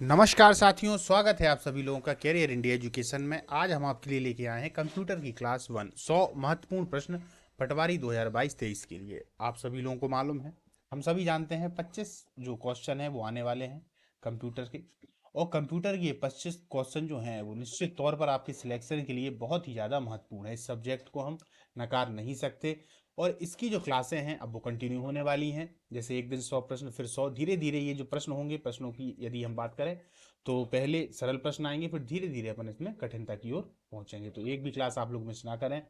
नमस्कार साथियों, स्वागत है आप सभी लोगों का कैरियर इंडिया एजुकेशन में। आज हम आपके लिए लेके आए हैं कंप्यूटर की क्लास 1 100 महत्वपूर्ण प्रश्न पटवारी 2022-23 के लिए। आप सभी लोगों को मालूम है, हम सभी जानते हैं 25 जो क्वेश्चन है वो आने वाले हैं कंप्यूटर के। और कंप्यूटर के ये 25 क्वेश्चन जो हैं वो निश्चित तौर पर आपके सिलेक्शन के लिए बहुत ही ज़्यादा महत्वपूर्ण है। इस सब्जेक्ट को हम नकार नहीं सकते। और इसकी जो क्लासें हैं अब वो कंटिन्यू होने वाली हैं। जैसे एक दिन 100 प्रश्न, फिर 100, धीरे धीरे ये जो प्रश्न होंगे, प्रश्नों की यदि हम बात करें तो पहले सरल प्रश्न आएंगे, फिर धीरे धीरे अपन इसमें कठिनता की ओर पहुंचेंगे। तो एक भी क्लास आप लोग मिस ना करें।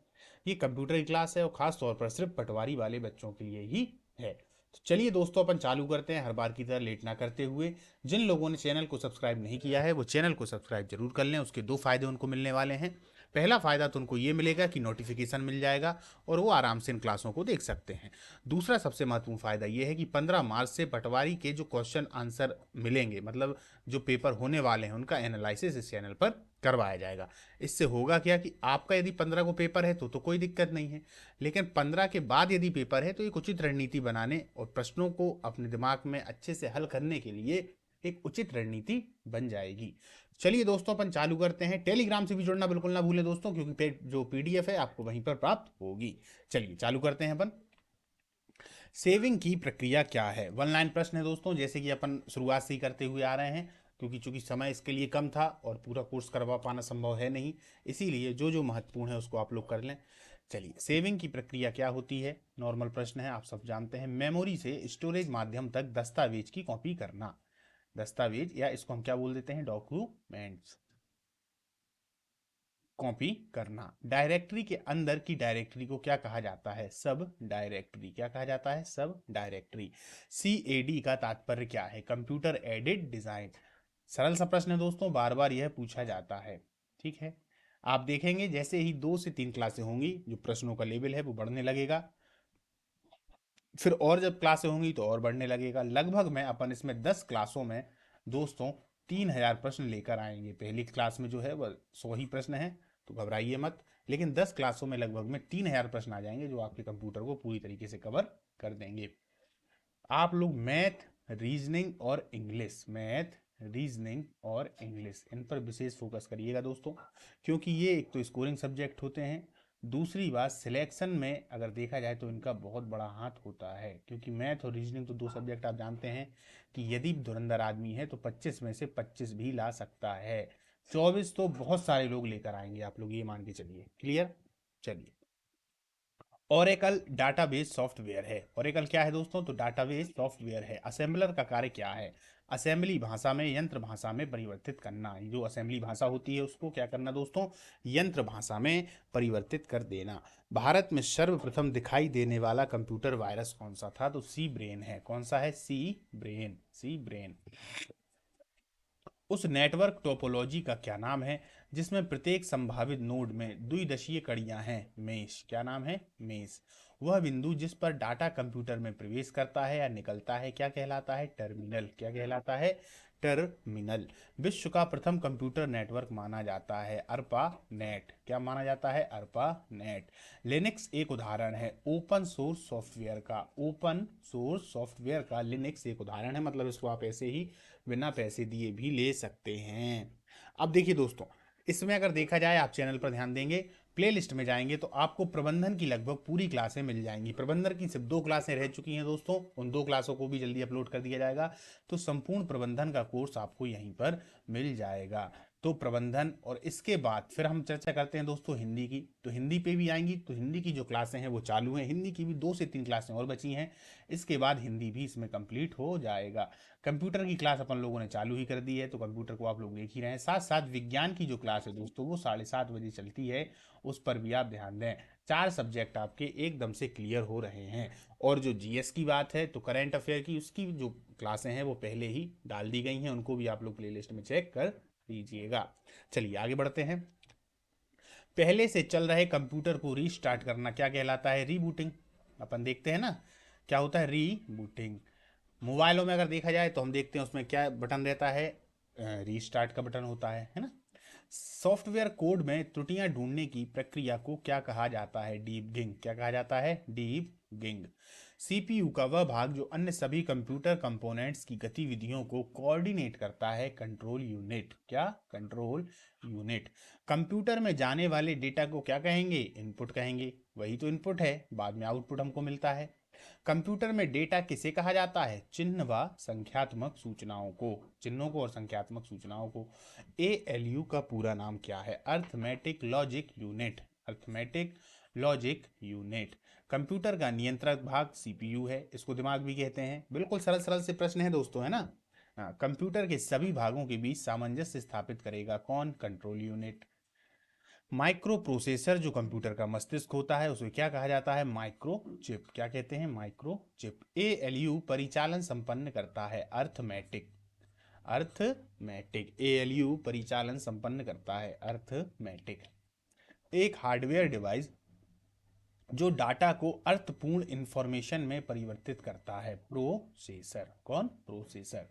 ये कंप्यूटर की क्लास है और खास तौर पर सिर्फ पटवारी वाले बच्चों के लिए ही है। तो चलिए दोस्तों, अपन चालू करते हैं हर बार की तरह लेट ना करते हुए। जिन लोगों ने चैनल को सब्सक्राइब नहीं किया है वो चैनल को सब्सक्राइब जरूर कर लें। उसके दो फायदे उनको मिलने वाले हैं। पहला फायदा तो उनको ये मिलेगा कि नोटिफिकेशन मिल जाएगा और वो आराम से इन क्लासों को देख सकते हैं। दूसरा सबसे महत्वपूर्ण फायदा ये है कि 15 मार्च से पटवारी के जो क्वेश्चन आंसर मिलेंगे, मतलब जो पेपर होने वाले हैं उनका एनालिसिस इस चैनल पर करवाया जाएगा। इससे होगा क्या कि आपका यदि 15 को पेपर है तो कोई दिक्कत नहीं है, लेकिन 15 के बाद यदि पेपर है तो एक उचित रणनीति बनाने और प्रश्नों को अपने दिमाग में अच्छे से हल करने के लिए एक उचित रणनीति बन जाएगी। चलिए दोस्तों, अपन चालू करते हैं। टेलीग्राम से भी जुड़ना बिल्कुल ना भूलें दोस्तों, क्योंकि जो पीडीएफ है आपको वहीं पर प्राप्त होगी। चलिए चालू करते हैं अपन। सेविंग की प्रक्रिया क्या है? वन लाइन प्रश्न है दोस्तों, जैसे कि अपन शुरुआत से ही करते हुए आ रहे हैं। क्योंकि चूंकि समय इसके लिए कम था और पूरा कोर्स करवा पाना संभव है नहीं, इसीलिए जो जो महत्वपूर्ण है उसको आप लोग कर लें। चलिए, सेविंग की प्रक्रिया क्या होती है? नॉर्मल प्रश्न है, आप सब जानते हैं। मेमोरी से स्टोरेज माध्यम तक दस्तावेज की कॉपी करना। दस्तावेज, या इसको हम क्या बोल देते हैं, डॉक्यूमेंट्स, कॉपी करना। डायरेक्टरी के अंदर की डायरेक्टरी को क्या कहा जाता है? सब डायरेक्टरी। क्या कहा जाता है? सब डायरेक्टरी। CAD का तात्पर्य क्या है? Computer aided design. सरल सा प्रश्न है दोस्तों, बार बार यह पूछा जाता है। ठीक है, आप देखेंगे जैसे ही 2 से 3 क्लासें होंगी जो प्रश्नों का लेवल है वो बढ़ने लगेगा। फिर और जब क्लासें होंगी तो और बढ़ने लगेगा। लगभग में अपन इसमें 10 क्लासों में दोस्तों 3000 प्रश्न लेकर आएंगे। पहली क्लास में जो है वह 100 ही प्रश्न है, तो घबराइए मत। लेकिन 10 क्लासों में लगभग में 3000 प्रश्न आ जाएंगे जो आपके कंप्यूटर को पूरी तरीके से कवर कर देंगे। आप लोग मैथ, रीजनिंग और इंग्लिश, मैथ, रीजनिंग और इंग्लिश, इन पर विशेष फोकस करिएगा दोस्तों, क्योंकि ये एक तो स्कोरिंग सब्जेक्ट होते हैं। दूसरी बात, सिलेक्शन में अगर देखा जाए तो इनका बहुत बड़ा हाथ होता है, क्योंकि मैथ और रीजनिंग तो दो सब्जेक्ट आप जानते हैं कि यदि धुरंधर आदमी है तो 25 में से 25 भी ला सकता है। 24 तो बहुत सारे लोग लेकर आएंगे, आप लोग ये मान के चलिए। क्लियर? चलिए, ओरेकल डाटाबेस सॉफ्टवेयर है। ओरेकल क्या है दोस्तों? तो डाटाबेस सॉफ्टवेयर है। असेंबलर का कार्य क्या है? असेंबली भाषा में यंत्र भाषा में परिवर्तित करना। ये जो असेंबली भाषा होती है उसको क्या करना दोस्तों? यंत्र भाषा में परिवर्तित कर देना। भारत में सर्वप्रथम दिखाई देने वाला कंप्यूटर वायरस कौन सा था? तो सी ब्रेन है। कौन सा है? सी ब्रेन, सी ब्रेन। उस नेटवर्क टोपोलॉजी का क्या नाम है जिसमें प्रत्येक संभावित नोड में द्विदिशीय कड़ियां हैं? मेश। क्या नाम है? मेश। वह बिंदु जिस पर डाटा कंप्यूटर में प्रवेश करता है या निकलता है क्या कहलाता है? टर्मिनल। क्या कहलाता है? टर्मिनल। विश्व का प्रथम कंप्यूटर नेटवर्क माना जाता है अर्पा नेट। क्या माना जाता है? अर्पा नेट। लिनक्स एक उदाहरण है ओपन सोर्स सॉफ्टवेयर का। ओपन सोर्स सॉफ्टवेयर का लिनक्स एक उदाहरण है, मतलब इसको आप ऐसे ही बिना पैसे दिए भी ले सकते हैं। अब देखिए दोस्तों, इसमें अगर देखा जाए, आप चैनल पर ध्यान देंगे, प्लेलिस्ट में जाएंगे तो आपको प्रबंधन की लगभग पूरी क्लासें मिल जाएंगी। प्रबंधन की सिर्फ 2 क्लासें रह चुकी हैं दोस्तों, उन 2 क्लासों को भी जल्दी अपलोड कर दिया जाएगा। तो संपूर्ण प्रबंधन का कोर्स आपको यहीं पर मिल जाएगा। तो प्रबंधन, और इसके बाद फिर हम चर्चा करते हैं दोस्तों हिंदी की। तो हिंदी पे भी आएंगी, तो हिंदी की जो क्लासें हैं वो चालू हैं। हिंदी की भी 2 से 3 क्लासें और बची हैं, इसके बाद हिंदी भी इसमें कंप्लीट हो जाएगा। कंप्यूटर की क्लास अपन लोगों ने चालू ही कर दी है, तो कंप्यूटर को आप लोग देख ही रहे हैं। साथ साथ विज्ञान की जो क्लास है दोस्तों वो 7:30 बजे चलती है, उस पर भी आप ध्यान दें। 4 सब्जेक्ट आपके एकदम से क्लियर हो रहे हैं। और जो जीएस की बात है, तो करंट अफेयर की उसकी जो क्लासें हैं वो पहले ही डाल दी गई हैं, उनको भी आप लोग प्लेलिस्ट में चेक कर लीजिएगा। चलिए आगे बढ़ते हैं। पहले से चल रहे कंप्यूटर को रीस्टार्ट करना क्या कहलाता है? रीबूटिंग। अपन देखते हैं ना क्या होता है, रीबूटिंग। मोबाइलों में अगर देखा जाए तो हम देखते हैं उसमें क्या बटन रहता है, रीस्टार्ट का बटन होता है ना। सॉफ्टवेयर कोड में त्रुटियां ढूंढने की प्रक्रिया को क्या कहा जाता है? डीबगिंग। क्या कहा जाता है? डीबगिंग। सीपीयू का वह भाग जो अन्य सभी कंप्यूटर कंपोनेंट्स की गतिविधियों को कोऑर्डिनेट करता है, कंट्रोल यूनिट। क्या? Control unit. कंप्यूटर में जाने वाले डेटा को क्या कहेंगे? इनपुट कहेंगे। वही तो इनपुट है, बाद में आउटपुट हमको मिलता है। कंप्यूटर में डेटा किसे कहा जाता है? चिन्ह व संख्यात्मक सूचनाओं को, चिन्हों को और संख्यात्मक सूचनाओं को। एएलयू का पूरा नाम क्या है? Arithmetic logic unit. Arithmetic logic unit. Computer का नियंत्रक भाग सीपीयू है, इसको दिमाग भी कहते हैं। बिल्कुल सरल सरल से प्रश्न है दोस्तों, है ना। हाँ, कंप्यूटर के सभी भागों के बीच सामंजस्य स्थापित करेगा कौन? Control unit. माइक्रो प्रोसेसर जो कंप्यूटर का मस्तिष्क होता है उसे क्या कहा जाता है? Micro chip. क्या कहते हैं? Micro chip. एएलयू परिचालन संपन्न करता है, अर्थमेटिक। अर्थमेटिक। एएलयू परिचालन संपन्न करता है, अर्थमेटिक। एक हार्डवेयर डिवाइस जो डाटा को अर्थपूर्ण इंफॉर्मेशन में परिवर्तित करता है, प्रोसेसर। कौन? प्रोसेसर।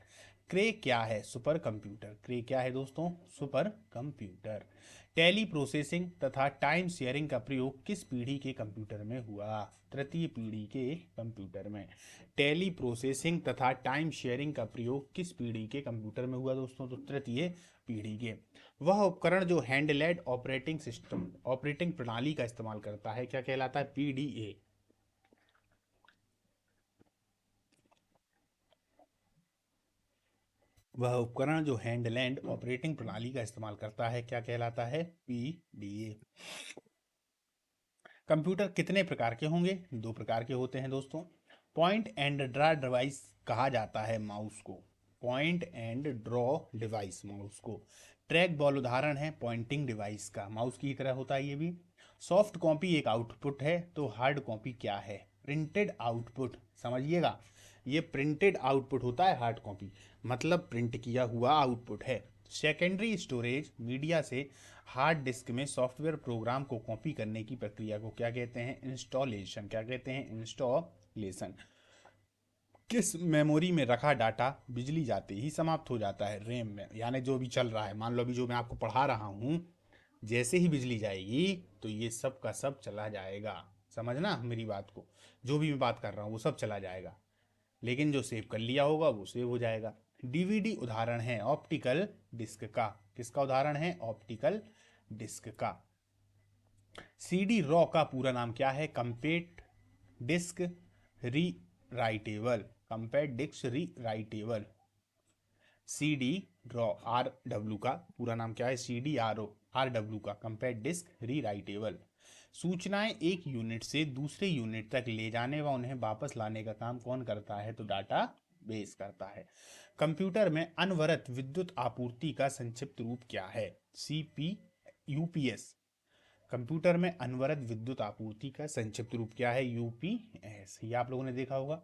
क्रे क्या है? Super computer. क्रे क्या है दोस्तों? Super computer. टेली प्रोसेसिंग तथा टाइम शेयरिंग का प्रयोग किस पीढ़ी के कंप्यूटर में हुआ? तृतीय पीढ़ी के कंप्यूटर में। टेली प्रोसेसिंग तथा टाइम शेयरिंग का प्रयोग किस पीढ़ी के कंप्यूटर में हुआ दोस्तों? तो तृतीय पीढ़ी के। वह उपकरण जो हैंडलेड ऑपरेटिंग सिस्टम, ऑपरेटिंग प्रणाली का इस्तेमाल करता है, क्या कहलाता है? पीडीए। वह उपकरण जो हैंडलैंड ऑपरेटिंग प्रणाली का इस्तेमाल करता है, क्या कहलाता है? पीडीए। कंप्यूटर कितने प्रकार के होंगे? दो प्रकार के होते हैं दोस्तों। पॉइंट एंड ड्रॉ डिवाइस कहा जाता है माउस को। Point and draw device mouse को। ट्रैक बॉल उदाहरण है पॉइंटिंग डिवाइस का, माउस की तरह होता है ये भी। सॉफ्ट कॉपी एक आउटपुट है, तो हार्ड कॉपी क्या है? Printed output. समझिएगा, ये प्रिंटेड आउटपुट होता है हार्ड कॉपी, मतलब प्रिंट किया हुआ आउटपुट है। सेकेंडरी स्टोरेज मीडिया से हार्ड डिस्क में सॉफ्टवेयर प्रोग्राम को कॉपी करने की प्रक्रिया को क्या कहते हैं? इंस्टॉलेशन। क्या कहते हैं? इंस्टॉलेशन। किस मेमोरी में रखा डाटा बिजली जाते ही समाप्त हो जाता है? रैम में। यानी जो भी चल रहा है, मान लो अभी जो मैं आपको पढ़ा रहा हूँ, जैसे ही बिजली जाएगी तो ये सब का सब चला जाएगा। समझना मेरी बात को, जो भी मैं बात कर रहा हूँ वो सब चला जाएगा, लेकिन जो सेव कर लिया होगा वो सेव हो जाएगा। डीवीडी उदाहरण है ऑप्टिकल डिस्क का। किसका उदाहरण है? ऑप्टिकल डिस्क का। सीडी रॉ का पूरा नाम क्या है? कंपैक्ट डिस्क री राइटेबल। कंपैक्ट डिस्क री writable. CD raw R W का पूरा नाम क्या है? सीडी आर डब्ल्यू का, कंपैक्ट डिस्क री राइटेबल। सूचनाएं एक यूनिट से दूसरे यूनिट तक ले जाने व उन्हें वापस लाने का काम कौन करता है? तो डाटा बेस करता है। कंप्यूटर में अनवरत विद्युत आपूर्ति का संक्षिप्त रूप क्या है? CP UPS. कंप्यूटर में अनवरत विद्युत आपूर्ति का संक्षिप्त रूप क्या है? यूपीएस। ये आप लोगों ने देखा होगा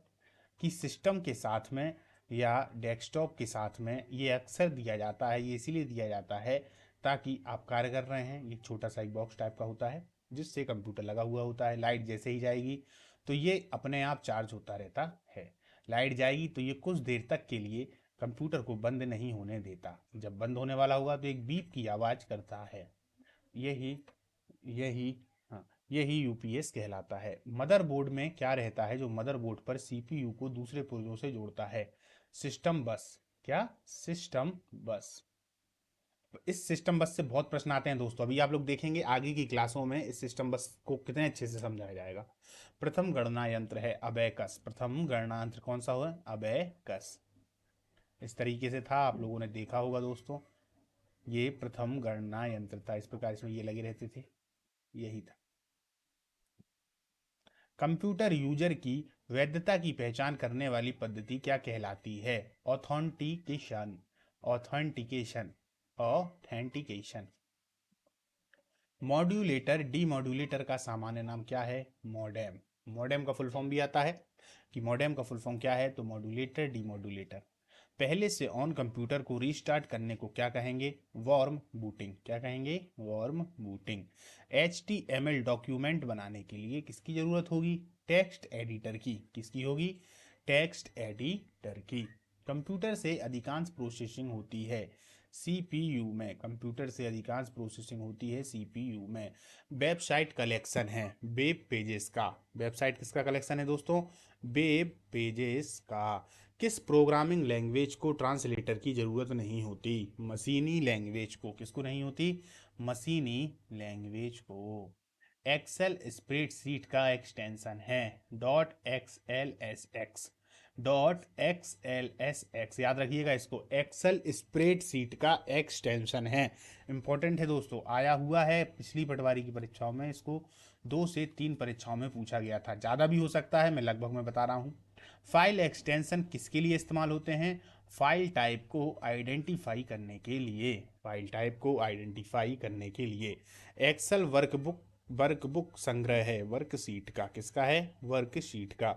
कि सिस्टम के साथ में या डेस्कटॉप के साथ में ये अक्सर दिया जाता है। ये इसीलिए दिया जाता है ताकि आप कार्य कर रहे हैं, ये छोटा सा एक बॉक्स टाइप का होता है जिससे कंप्यूटर लगा हुआ होता है। लाइट जैसे ही जाएगी तो ये अपने आप चार्ज होता रहता है। लाइट जाएगी तो ये कुछ देर तक के लिए कंप्यूटर को बंद नहीं होने देता। जब बंद होने वाला होगा तो एक बीप की आवाज़ करता है। यही यही हाँ, यही यूपीएस कहलाता है। मदरबोर्ड में क्या रहता है जो मदरबोर्ड पर सीपीयू को दूसरे पुर्जों से जोड़ता है? सिस्टम बस। क्या? सिस्टम बस। इस सिस्टम बस से बहुत प्रश्न आते हैं दोस्तों, अभी आप लोग देखेंगे आगे की क्लासों में इस सिस्टम बस को कितने अच्छे से समझाया जाएगा। प्रथम गणना यंत्र है अबेकस। प्रथम गणना यंत्र कौन सा हुआ? अबेकस। इस तरीके से था, आप लोगों ने देखा होगा दोस्तों, ये प्रथम गणना यंत्र था। इस प्रकार इसमें ये लगे रहते थे, यही था। कंप्यूटर यूजर की वैधता की पहचान करने वाली पद्धति क्या कहलाती है? Authentication. Authentication. Authentication. Modulator demodulator का सामान्य नाम क्या है? मॉडेम। मॉडेम का फुल फॉर्म भी आता है कि मॉडेम का फुल फॉर्म क्या है? तो मॉड्यूलेटर डीमॉड्यूलेटर। पहले से ऑन कंप्यूटर को रीस्टार्ट करने को क्या कहेंगे? Warm booting. क्या कहेंगे? Warm booting. HTML डॉक्यूमेंट बनाने के लिए किसकी जरूरत होगी? टेक्स्ट एडिटर की। किसकी होगी? टेक्स्ट एडिटर की। कंप्यूटर से अधिकांश प्रोसेसिंग होती है सीपीयू में, कंप्यूटर से अधिकांश प्रोसेसिंग होती है सीपीयू में। वेबसाइट कलेक्शन है वेब पेजेस का। वेबसाइट किसका कलेक्शन है दोस्तों? वेब पेजेस का। किस प्रोग्रामिंग लैंग्वेज को ट्रांसलेटर की जरूरत नहीं होती? मशीनी लैंग्वेज को। किसको नहीं होती? मशीनी लैंग्वेज को। एक्सेल स्प्रेडशीट का एक्सटेंशन है dot x L S x. Dot x L S x, याद रखिएगा इसको, एक्सेल स्प्रेडशीट का एक्सटेंशन है। इंपॉर्टेंट है दोस्तों, आया हुआ है पिछली पटवारी की परीक्षाओं में, इसको 2 से 3 परीक्षाओं में पूछा गया था, ज़्यादा भी हो सकता है, मैं लगभग में बता रहा हूँ। फाइल एक्सटेंशन किसके लिए इस्तेमाल होते हैं? फाइल टाइप को आइडेंटिफाई करने के लिए। फाइल टाइप को आइडेंटिफाई करने के लिए। एक्सेल वर्कबुक, वर्कबुक संग्रह है वर्कशीट का। किसका है? वर्कशीट का।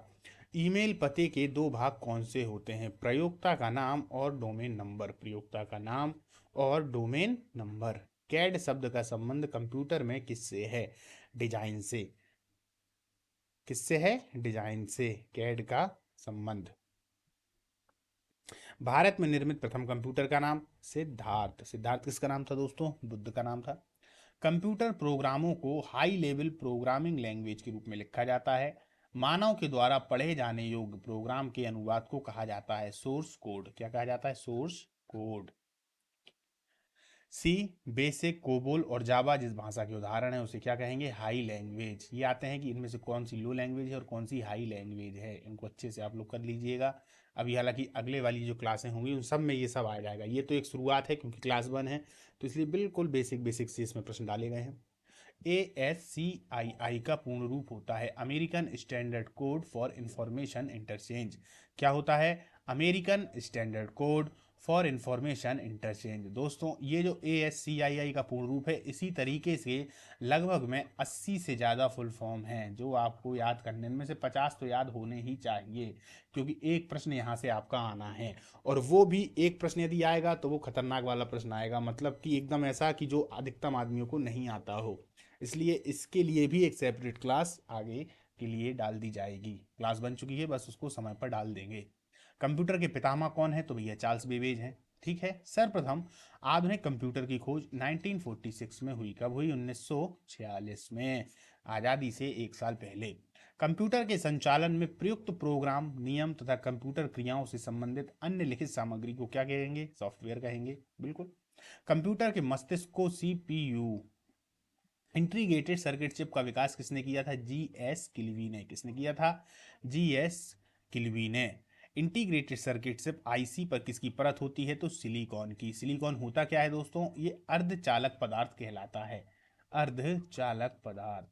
ईमेल पते के 2 भाग कौन से होते हैं? प्रयोक्ता का नाम और डोमेन नंबर। प्रयोक्ता का नाम और डोमेन नंबर। कैड शब्द का संबंध कंप्यूटर में किससे है? डिजाइन से। किससे है? डिजाइन से कैड का संबंध। भारत में निर्मित प्रथम कंप्यूटर का नाम? सिद्धार्थ। सिद्धार्थ किसका नाम था दोस्तों? बुद्ध का नाम था। कंप्यूटर प्रोग्रामों को हाई लेवल प्रोग्रामिंग लैंग्वेज के रूप में लिखा जाता है। मानव के द्वारा पढ़े जाने योग्य प्रोग्राम के अनुवाद को कहा जाता है सोर्स कोड। क्या कहा जाता है? Source code. C, BASIC, COBOL और जावा जिस भाषा के उदाहरण है उसे क्या कहेंगे? High language. ये आते हैं कि इनमें से कौन सी लो लैंग्वेज है और कौन सी हाई लैंग्वेज है, इनको अच्छे से आप लोग कर लीजिएगा। अभी हालांकि अगले वाली जो क्लासें होंगी उन सब में ये सब आ जाएगा, ये तो एक शुरुआत है क्योंकि क्लास 1 है, तो इसलिए बिल्कुल बेसिक बेसिक से इसमें प्रश्न डाले गए हैं। ASCII का पूर्ण रूप होता है American standard code for information interchange. क्या होता है? American standard code for information interchange. दोस्तों ये जो ASCII का पूर्ण रूप है, इसी तरीके से लगभग में 80 से ज़्यादा फुल फॉर्म हैं जो आपको याद करने में से 50 तो याद होने ही चाहिए, क्योंकि एक प्रश्न यहाँ से आपका आना है, और वो भी एक प्रश्न यदि आएगा तो वो खतरनाक वाला प्रश्न आएगा, मतलब कि एकदम ऐसा कि जो अधिकतम आदमियों को नहीं आता हो। इसलिए इसके लिए भी एक सेपरेट क्लास आगे के लिए डाल दी जाएगी। क्लास बन चुकी है, बस उसको समय पर डाल देंगे। कंप्यूटर के पितामह कौन है? तो भैया चार्ल्स बेबेज हैं। ठीक है। सर्वप्रथम आधुनिक कंप्यूटर की खोज 1946 में हुई। कब हुई? 1946 में, आज़ादी से 1 साल पहले। कंप्यूटर के संचालन में प्रयुक्त प्रोग्राम, नियम तथा कंप्यूटर क्रियाओं से संबंधित अन्य लिखित सामग्री को क्या कहेंगे? सॉफ्टवेयर कहेंगे। बिल्कुल। कंप्यूटर के मस्तिष्क को CPU, इंटीग्रेटेड सर्किट चिप का विकास किसने किया था? GS किल्वी ने। किसने किया था? GS किल्वी ने। इंटीग्रेटेड सर्किट चिप IC पर किसकी परत होती है? तो सिलिकॉन की। सिलिकॉन होता क्या है दोस्तों? ये अर्धचालक पदार्थ कहलाता है। अर्धचालक पदार्थ।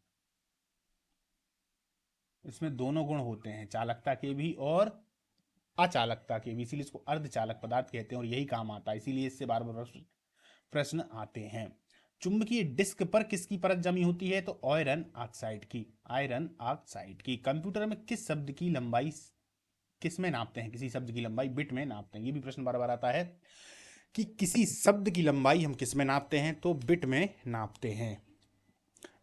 इसमें दोनों गुण होते हैं, चालकता के भी और अचालकता के भी, इसीलिए इसको अर्धचालक पदार्थ कहते हैं और यही काम आता है, इसीलिए इससे बार बार प्रश्न आते हैं। चुंबकीय डिस्क पर किसकी परत जमी होती है? तो आयरन ऑक्साइड की। आयरन ऑक्साइड की। कंप्यूटर में किस शब्द की लंबाई किस में नापते हैं? किसी शब्द की लंबाई बिट में नापते हैं। ये भी प्रश्न बार बार आता है कि किसी शब्द की लंबाई हम किस में नापते हैं? तो बिट में नापते हैं।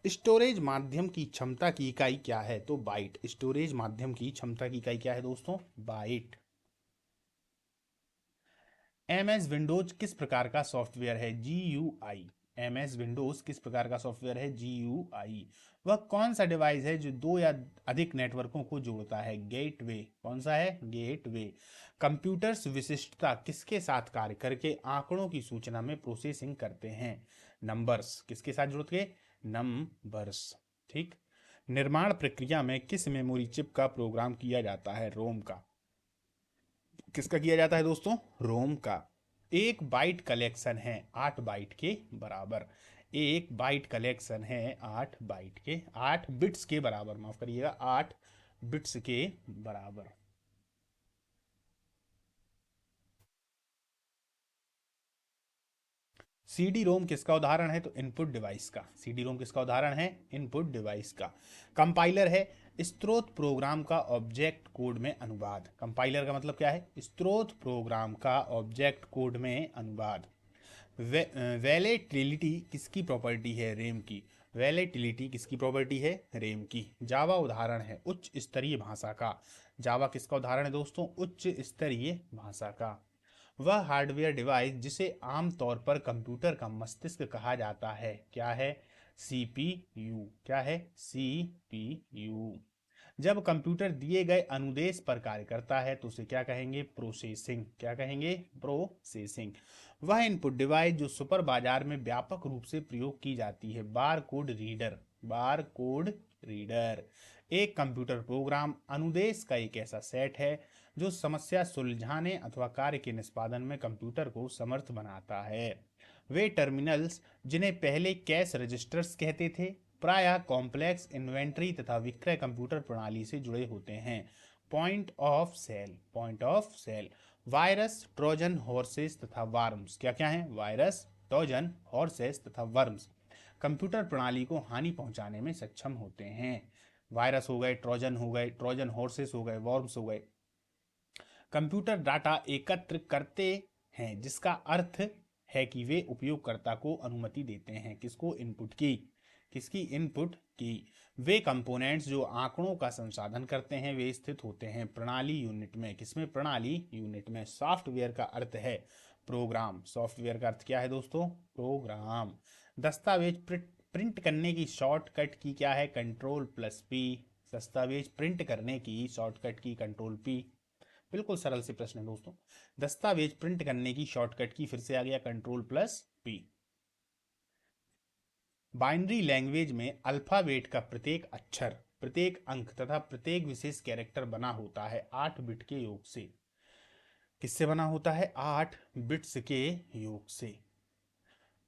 स्टोरेज माध्यम की क्षमता की इकाई क्या है? तो बाइट। स्टोरेज माध्यम की क्षमता की इकाई क्या है दोस्तों? बाइट। MS विंडोज किस प्रकार का सॉफ्टवेयर है? GUI। MS विंडोज किस प्रकार का सॉफ्टवेयर है? GUI। वह कौन सा डिवाइस है जो 2 या अधिक नेटवर्कों को जोड़ता है? गेटवे। कौन सा है? गेटवे। कंप्यूटर्स विशिष्टता किसके साथ कार्य करके आंकड़ों की सूचना में प्रोसेसिंग करते हैं? नंबर्स। किसके साथ जुड़ के? नंबर्स। ठीक। निर्माण प्रक्रिया में किस मेमोरी चिप का प्रोग्राम किया जाता है? रोम का। किसका किया जाता है दोस्तों? रोम का। एक बाइट कलेक्शन है 8 बाइट के बराबर। एक बाइट कलेक्शन है 8 बाइट के, 8 बिट्स के बराबर, माफ करिएगा, 8 बिट्स के बराबर। CD रोम किसका उदाहरण है? तो इनपुट डिवाइस का। CD रोम किसका उदाहरण है? इनपुट डिवाइस का। कंपाइलर है स्रोत प्रोग्राम का ऑब्जेक्ट कोड में अनुवाद। कंपाइलर का मतलब क्या है? स्रोत प्रोग्राम का ऑब्जेक्ट कोड में अनुवाद। वैलेटिलिटी किसकी प्रॉपर्टी है? रैम की। वैलेटिलिटी किसकी प्रॉपर्टी है? रैम की। जावा उदाहरण है उच्च स्तरीय भाषा का। जावा किसका उदाहरण है दोस्तों? उच्च स्तरीय भाषा का। वह हार्डवेयर डिवाइस जिसे आमतौर पर कंप्यूटर का मस्तिष्क कहा जाता है क्या है? सीपीयू। क्या है? सीपीयू। जब कंप्यूटर दिए गए अनुदेश पर कार्य करता है तो उसे क्या कहेंगे? प्रोसेसिंग। क्या कहेंगे? प्रोसेसिंग। वह इनपुट डिवाइस जो सुपर बाजार में व्यापक रूप से प्रयोग की जाती है। Bar code reader. Bar code reader. एक कंप्यूटर प्रोग्राम अनुदेश का एक ऐसा सेट है जो समस्या सुलझाने अथवा कार्य के निष्पादन में कंप्यूटर को समर्थ बनाता है। वे टर्मिनल्स, जिन्हें पहले कैश रजिस्टर्स कहते थे, प्रायः कॉम्प्लेक्स इन्वेंट्री तथा विक्रय कंप्यूटर प्रणाली से जुड़े होते हैं। Point of sale. Point of sale. Virus, Trojan horses तथा वर्म्स। क्या क्या है? वायरस, ट्रोजन हॉर्सेस तथा वर्म्स कंप्यूटर प्रणाली को हानि पहुंचाने में सक्षम होते हैं। वायरस हो गए, ट्रोजन हो गए, ट्रोजन हॉर्सेस हो गए, वर्म्स हो गए। कंप्यूटर डाटा एकत्र करते हैं, जिसका अर्थ है कि वे उपयोगकर्ता को अनुमति देते हैं। किसको? इनपुट की। किसकी? इनपुट की। वे कंपोनेंट्स जो आंकड़ों का संसाधन करते हैं वे स्थित होते हैं प्रणाली यूनिट में। किसमें? प्रणाली यूनिट में। सॉफ्टवेयर का अर्थ है प्रोग्राम। सॉफ्टवेयर का अर्थ क्या है दोस्तों? प्रोग्राम। दस्तावेज प्रिंट करने की शॉर्टकट की क्या है? Control plus P. दस्तावेज प्रिंट करने की शॉर्टकट की कंट्रोल पी। बिल्कुल सरल से प्रश्न है दोस्तों। दस्तावेज प्रिंट करने की शॉर्टकट की फिर से आ गया control plus P. Binary language में अल्फाबेट का प्रत्येक अक्षर, प्रत्येक अंक तथा प्रत्येक विशेष कैरेक्टर बना होता है 8 बिट के योग से। किससे बना होता है? 8 बिट्स के योग से।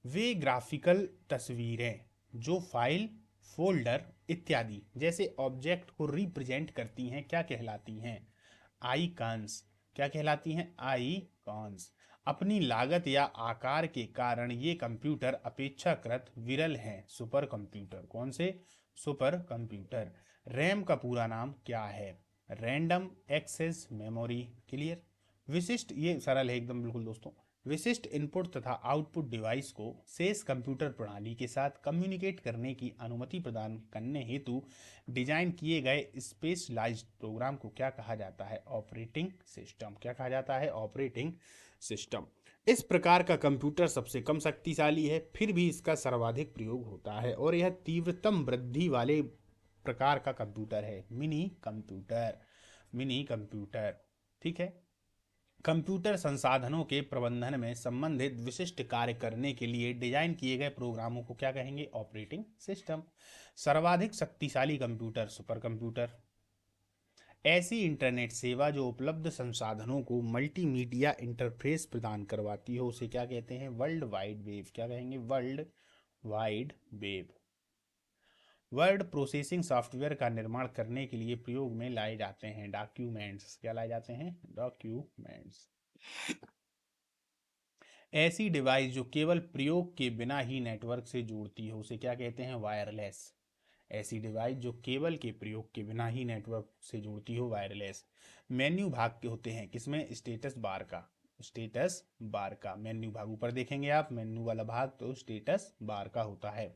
वे ग्राफिकल तस्वीरें जो फाइल, फोल्डर इत्यादि जैसे ऑब्जेक्ट को रिप्रेजेंट करती हैं क्या कहलाती हैं? आइकॉन्स। क्या कहलाती हैं? आइकॉन्स। अपनी लागत या आकार के कारण ये कंप्यूटर अपेक्षाकृत विरल हैं। Super computer. कौन से? Super computer. रैम का पूरा नाम क्या है? Random access memory. क्लियर। विशिष्ट, ये सरल है एकदम बिल्कुल दोस्तों। विशिष्ट इनपुट तथा आउटपुट डिवाइस को शेष कंप्यूटर प्रणाली के साथ कम्युनिकेट करने की अनुमति प्रदान करने हेतु डिजाइन किए गए स्पेशलाइज्ड प्रोग्राम को क्या कहा जाता है? Operating system. क्या कहा जाता है? Operating system. इस प्रकार का कंप्यूटर सबसे कम शक्तिशाली है, फिर भी इसका सर्वाधिक प्रयोग होता है और यह तीव्रतम वृद्धि वाले प्रकार का कंप्यूटर है। Mini computer. Mini computer. ठीक है। कंप्यूटर संसाधनों के प्रबंधन में संबंधित विशिष्ट कार्य करने के लिए डिजाइन किए गए प्रोग्रामों को क्या कहेंगे? Operating system. सर्वाधिक शक्तिशाली कंप्यूटर सुपर कंप्यूटर। ऐसी इंटरनेट सेवा जो उपलब्ध संसाधनों को मल्टीमीडिया इंटरफेस प्रदान करवाती हो उसे क्या कहते हैं? World wide web. क्या कहेंगे? World wide web. Word processing software का निर्माण करने के लिए प्रयोग में लाए जाते हैं डॉक्यूमेंट्स। क्या लाए जाते हैं? डॉक्यूमेंट्स। ऐसी डिवाइस जो केवल प्रयोग के बिना ही नेटवर्क से जुड़ती हो उसे क्या कहते हैं? वायरलेस। ऐसी डिवाइस जो केवल के प्रयोग के बिना ही नेटवर्क से जुड़ती हो, वायरलेस। मेन्यू भाग के होते हैं किसमें? स्टेटस बार का। स्टेटस बार का मेन्यू भाग ऊपर देखेंगे आप, मेन्यू वाला भाग तो स्टेटस बार का होता है।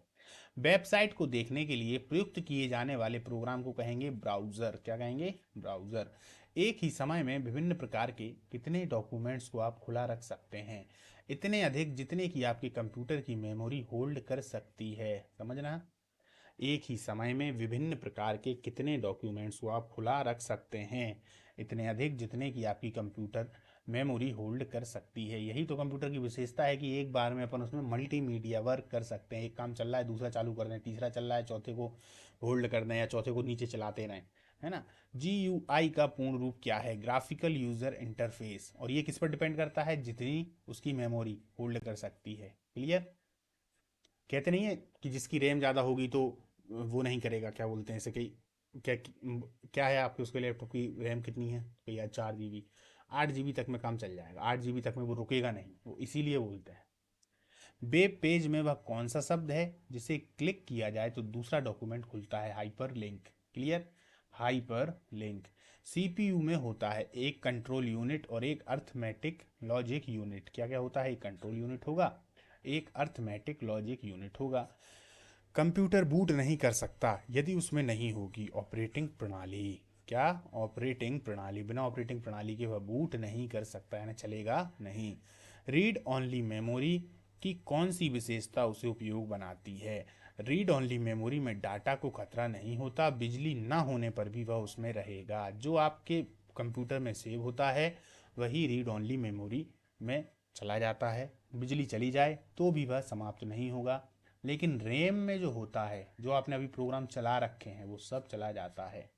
वेबसाइट को देखने के लिए प्रयुक्त किए जाने वाले प्रोग्राम को कहेंगे ब्राउज़र। क्या कहेंगे? ब्राउज़र। एक ही समय में विभिन्न प्रकार के कितने डॉक्यूमेंट्स को आप खुला रख सकते हैं? इतने अधिक जितने की आपके कंप्यूटर की मेमोरी होल्ड कर सकती है। समझना। एक ही समय में विभिन्न प्रकार के कितने डॉक्यूमेंट्स को आप खुला रख सकते हैं? इतने अधिक जितने की आपकी कंप्यूटर मेमोरी होल्ड कर सकती है। यही तो कंप्यूटर की विशेषता है कि एक बार में अपन उसमें मल्टीमीडिया वर्क कर सकते हैं। एक काम चल रहा है दूसरा चालू कर दें, तीसरा चल रहा है चौथे को होल्ड कर दें या चौथे को नीचे चलाते रहें, है ना। GUI का पूर्ण रूप क्या है? Graphical user interface. और ये किस पर डिपेंड करता है? जितनी उसकी मेमोरी होल्ड कर सकती है। क्लियर। कहते नहीं है कि जिसकी रैम ज़्यादा होगी तो वो नहीं करेगा, क्या बोलते हैं इसे, कहीं क्या क्या है आपके उसके लैपटॉप की रैम कितनी है? तो यार 4 GB, 8 GB तक में काम चल जाएगा, 8 GB तक में वो रुकेगा नहीं, वो इसीलिए बोलते हैं। वेब पेज में वह कौन सा शब्द है जिसे क्लिक किया जाए तो दूसरा डॉक्यूमेंट खुलता है? Hyper link. Clear. Hyper link. CPU में होता है एक कंट्रोल यूनिट और एक अर्थमेटिक लॉजिक यूनिट। क्या क्या होता है? एक कंट्रोल यूनिट होगा, एक अर्थमेटिक लॉजिक यूनिट होगा। कंप्यूटर बूट नहीं कर सकता यदि उसमें नहीं होगी ऑपरेटिंग प्रणाली। क्या? ऑपरेटिंग प्रणाली। बिना ऑपरेटिंग प्रणाली के वह बूट नहीं कर सकता, यानी चलेगा नहीं। रीड ओनली मेमोरी की कौन सी विशेषता उसे उपयोग बनाती है? रीड ओनली मेमोरी में डाटा को खतरा नहीं होता, बिजली ना होने पर भी वह उसमें रहेगा। जो आपके कंप्यूटर में सेव होता है वही रीड ओनली मेमोरी में चला जाता है, बिजली चली जाए तो भी वह समाप्त नहीं होगा। लेकिन रैम में जो होता है, जो आपने अभी प्रोग्राम चला रखे हैं, वो सब चला जाता है।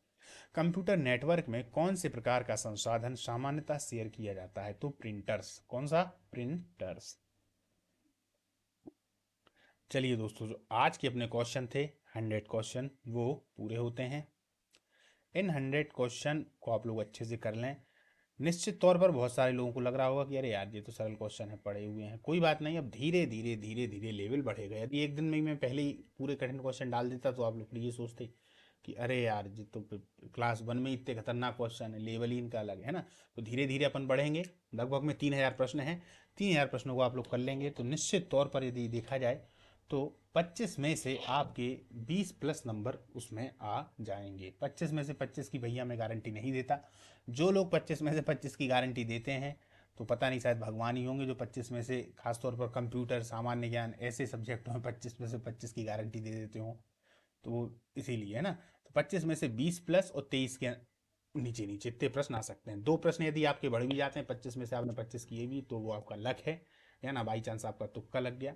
कंप्यूटर नेटवर्क में कौन से प्रकार का संसाधन सामान्यतः शेयर किया जाता है? तो प्रिंटर्स। कौन सा? प्रिंटर्स। चलिए दोस्तों, जो आज के अपने क्वेश्चन थे 100 क्वेश्चन, वो पूरे होते हैं। इन 100 क्वेश्चन को आप लोग अच्छे से कर लें। निश्चित तौर पर बहुत सारे लोगों को लग रहा होगा कि अरे यार ये तो सरल क्वेश्चन है, पढ़े हुए हैं। कोई बात नहीं, अब धीरे धीरे धीरे धीरे लेवल बढ़ेगा। यदि एक दिन में ही मैं पहले ही पूरे कठिन क्वेश्चन डाल देता तो आप लोग ये सोचते कि अरे यार ये तो क्लास 1 में इतने खतरनाक क्वेश्चन है, लेवल ही इनका अलग है ना। तो धीरे धीरे अपन बढ़ेंगे। लगभग में 3000 प्रश्न हैं, 3000 प्रश्नों को आप लोग कर लेंगे तो निश्चित तौर पर यदि देखा जाए तो 25 में से आपके 20 प्लस नंबर उसमें आ जाएंगे। 25 में से 25 की भैया मैं गारंटी नहीं देता। जो लोग 25 में से 25 की गारंटी देते हैं तो पता नहीं, शायद भगवान ही होंगे जो 25 में से, खासतौर पर कंप्यूटर, सामान्य ज्ञान, ऐसे सब्जेक्टों में 25 में से 25 की गारंटी दे देते हो। तो वो इसीलिए है ना। तो 25 में से 20 प्लस और 23 के नीचे नीचे इतने प्रश्न आ सकते हैं। 2 प्रश्न यदि आपके बढ़ भी जाते हैं, 25 में से आपने 25 किए भी, तो वो आपका लक है, या ना बाई चांस आपका तुक्का लग गया।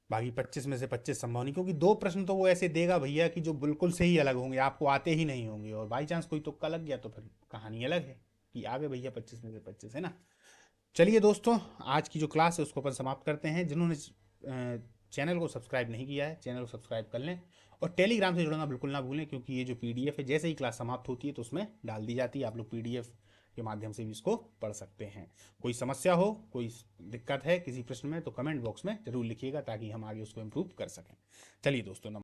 बाकी 25 में से 25 संभव नहीं, क्योंकि 2 प्रश्न तो वो ऐसे देगा भैया कि जो बिल्कुल से ही अलग होंगे, आपको आते ही नहीं होंगे, और बाई चांस कोई तुक्का लग गया तो फिर कहानी अलग है कि आ गए भैया 25 में से 25, है ना। चलिए दोस्तों, आज की जो क्लास है उसको अपन समाप्त करते हैं। जिन्होंने चैनल को सब्सक्राइब नहीं किया है, चैनल को सब्सक्राइब कर लें, और टेलीग्राम से जुड़ना बिल्कुल ना भूलें, क्योंकि ये जो पीडीएफ है जैसे ही क्लास समाप्त होती है तो उसमें डाल दी जाती है। आप लोग पीडीएफ के माध्यम से भी इसको पढ़ सकते हैं। कोई समस्या हो, कोई दिक्कत है किसी प्रश्न में, तो कमेंट बॉक्स में जरूर लिखिएगा ताकि हम आगे उसको इम्प्रूव कर सकें। चलिए दोस्तों, नमस्कार।